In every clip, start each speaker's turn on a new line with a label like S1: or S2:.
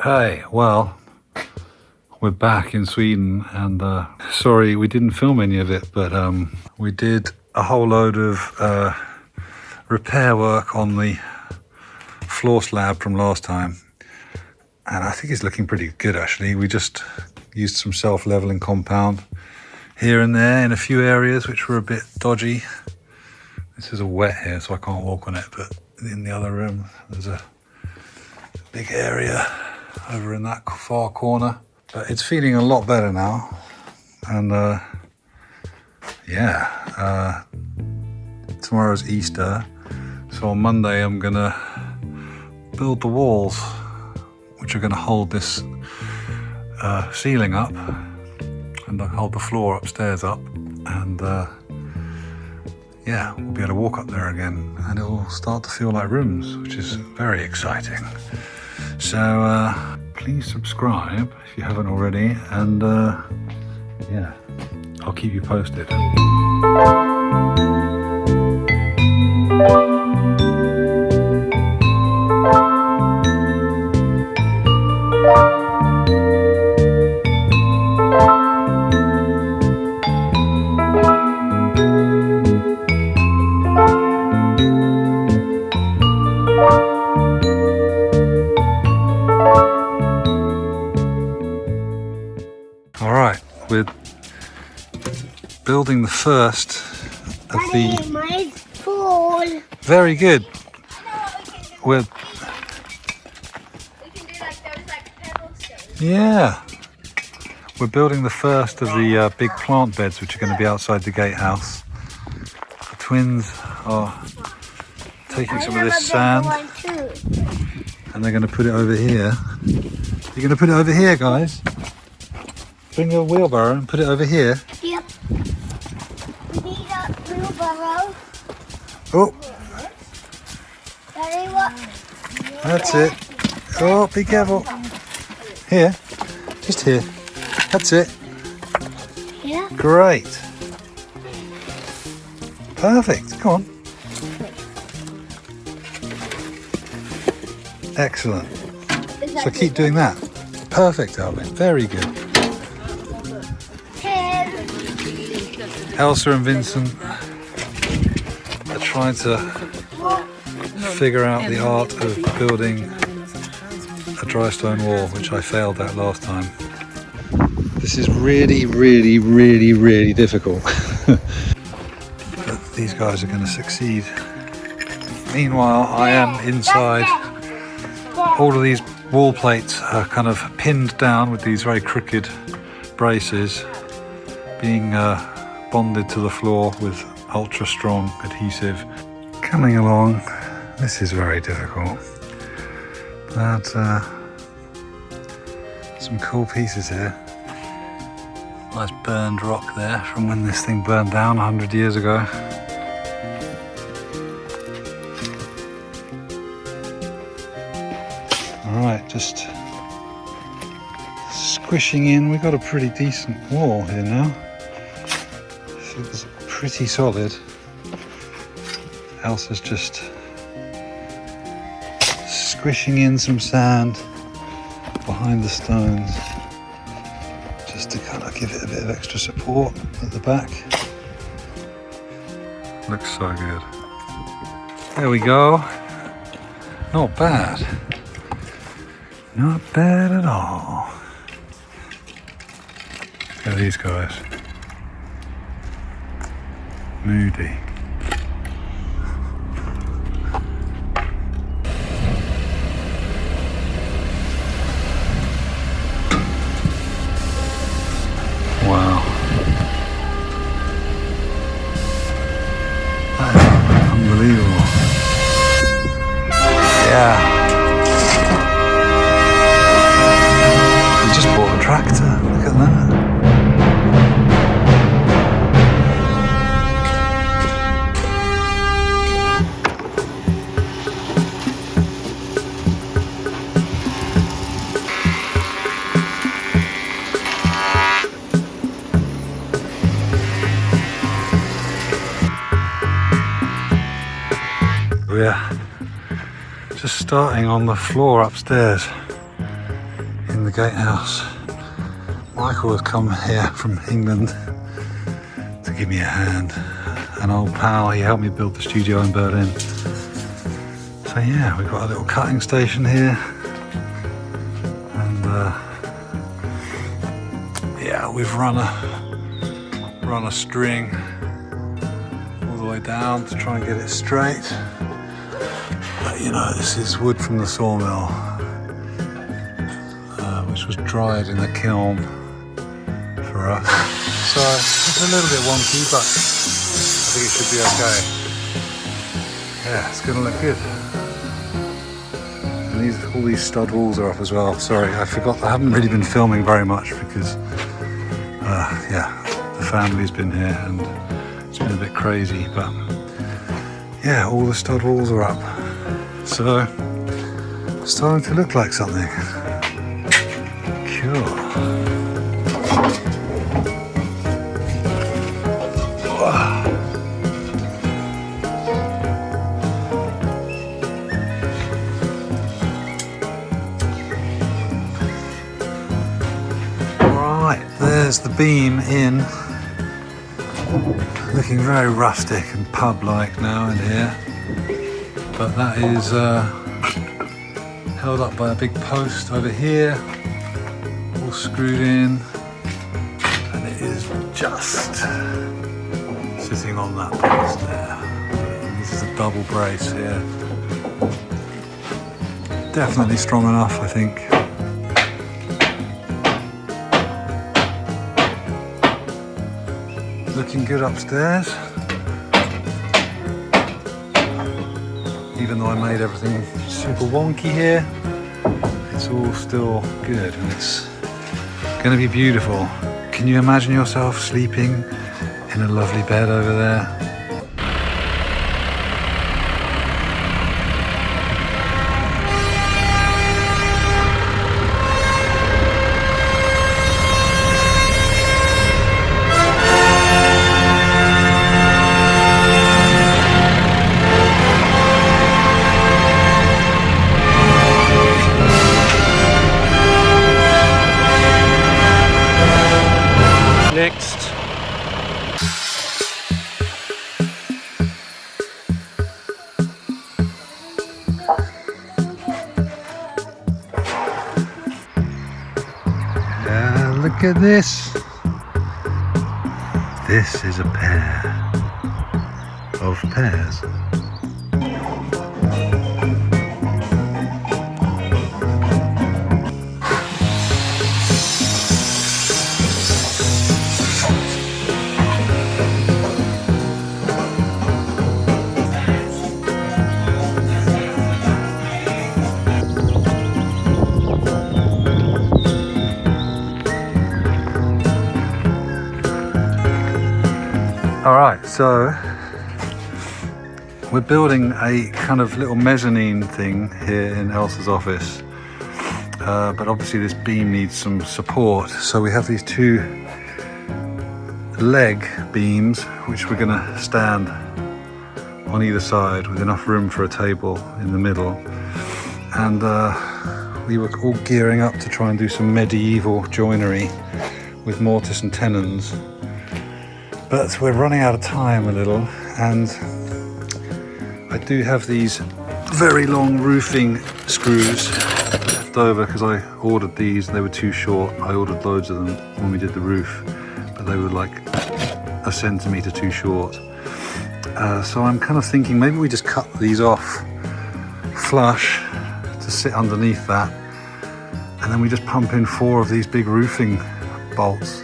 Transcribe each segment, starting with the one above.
S1: Hey, well, we're back in Sweden, and sorry we didn't film any of it, but we did a whole load of repair work on the floor slab from last time, and I think it's looking pretty good actually. We just used some self-leveling compound here and there in a few areas which were a bit dodgy. This is all wet here, so I can't walk on it, but in the other room there's a big area over in that far corner. But it's feeling a lot better now, and tomorrow's Easter, so on Monday I'm gonna build the walls which are gonna hold this ceiling up and hold the floor upstairs up, and we'll be able to walk up there again, and it will start to feel like rooms, which is very exciting. So please subscribe if you haven't already, and I'll keep you posted. We're building the first of the...
S2: Mine's full.
S1: Very good. We're...
S2: We can do like those pebbles.
S1: Yeah. We're building the first of the big plant beds which are going to be outside the Gatehouse. The twins are taking some of this sand and they're going to put it over here. You're going to put it over here, guys? Bring your wheelbarrow and put it over here.
S2: Yep. We need a wheelbarrow.
S1: Oh.
S2: Daddy, what?
S1: That's it. Oh, be careful. Here. Just here. That's it.
S2: Yeah.
S1: Great. Perfect. Come on. Excellent. So keep doing that. Perfect, Alvin. Very good. Elsa and Vincent are trying to figure out the art of building a dry stone wall, which I failed at last time. This is really, really, really, really difficult. But these guys are going to succeed. Meanwhile, I am inside. All of these wall plates are kind of pinned down with these very crooked braces, being bonded to the floor with ultra strong adhesive. Coming along. This is very difficult, but some cool pieces here. Nice burned rock there from when this thing burned down 100 years ago. Alright, just squishing in. We've got a pretty decent wall here now. It's pretty solid. Elsa's just squishing in some sand behind the stones just to kind of give it a bit of extra support at the back. Looks so good. There we go. Not bad. Not bad at all. Look at these guys. Moody. Wow. That is unbelievable. Yeah. We just bought a tractor. Look at that. We're just starting on the floor upstairs. in the Gatehouse. Michael has come here from England to give me a hand. An old pal, he helped me build the studio in Berlin. So yeah, we've got a little cutting station here. And yeah, we've run a string all the way down to try and get it straight. But you know, this is wood from the sawmill, which was dried in the kiln for us. So it's a little bit wonky, but I think it should be okay. Yeah, it's gonna look good. And all these stud walls are up as well. Sorry, I forgot, I haven't really been filming very much because, yeah, the family's been here and it's been a bit crazy, but yeah, all the stud walls are up. So, it's starting to look like something. Cool. Right, there's the beam in. Looking very rustic and pub-like now in here. But that is held up by a big post over here, all screwed in, and it is just sitting on that post there. And this is a double brace here. Definitely strong enough, I think. Looking good upstairs. Even though I made everything super wonky here, it's all still good and it's gonna be beautiful. Can you imagine yourself sleeping in a lovely bed over there? Next. Look at this. This is a pair of pears. Alright, so we're building a kind of little mezzanine thing here in Elsa's office, but obviously this beam needs some support, so we have these two leg beams which we're going to stand on either side with enough room for a table in the middle, and we were all gearing up to try and do some medieval joinery with mortise and tenons. But we're running out of time a little, and I do have these very long roofing screws left over because I ordered these and they were too short. I ordered loads of them when we did the roof, but they were like a centimetre too short. So I'm kind of thinking maybe we just cut these off flush to sit underneath that, and then we just pump in 4 of these big roofing bolts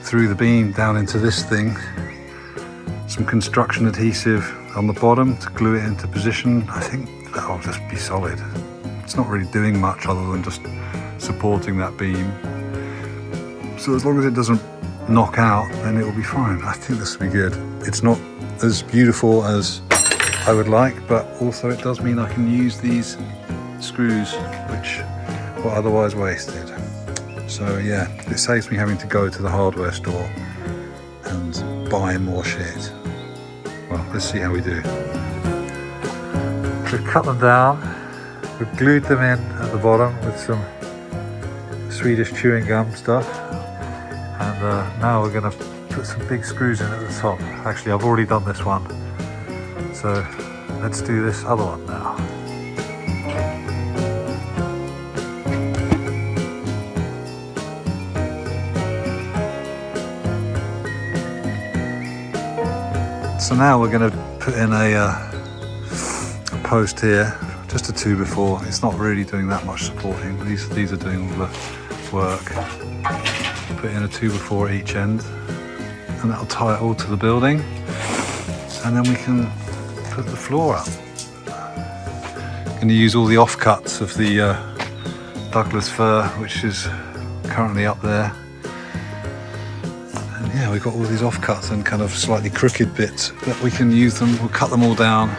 S1: through the beam down into this thing, some construction adhesive on the bottom to glue it into position. I think that'll just be solid. It's not really doing much other than just supporting that beam. So as long as it doesn't knock out, then it will be fine. I think this will be good. It's not as beautiful as I would like, but also it does mean I can use these screws which were otherwise wasted. So yeah, it saves me having to go to the hardware store and buy more shit. Well, let's see how we do. We've cut them down, we've glued them in at the bottom with some Swedish chewing gum stuff. And now we're going to put some big screws in at the top. Actually, I've already done this one. So let's do this other one now. So now we're going to put in a post here, just a 2x4. It's not really doing that much supporting. These are doing all the work. Put in a 2x4 at each end, and that'll tie it all to the building. And then we can put the floor up. Going to use all the offcuts of the Douglas fir, which is currently up there. And yeah, we've got all these offcuts and kind of slightly crooked bits, but we can use them. We'll cut them all down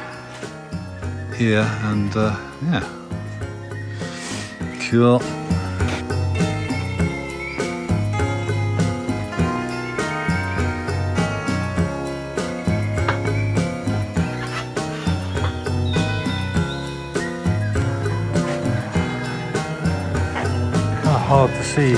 S1: here, and yeah, cool. Hard to see.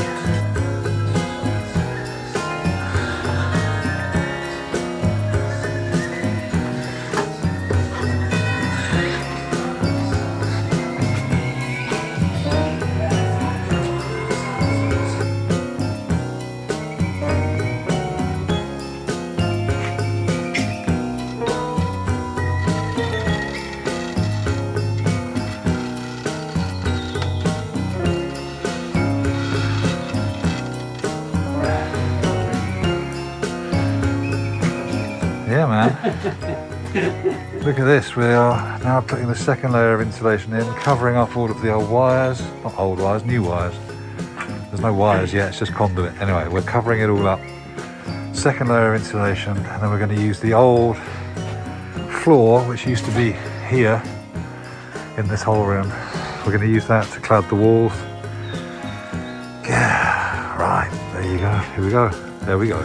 S1: Yeah, man. Look at this. We are now putting the second layer of insulation in, covering up all of the old wires. Not old wires, new wires. There's no wires yet, it's just conduit. Anyway, we're covering it all up. Second layer of insulation, and then we're going to use the old floor, which used to be here in this whole room. We're going to use that to clad the walls. Yeah, right. There you go. Here we go. There we go.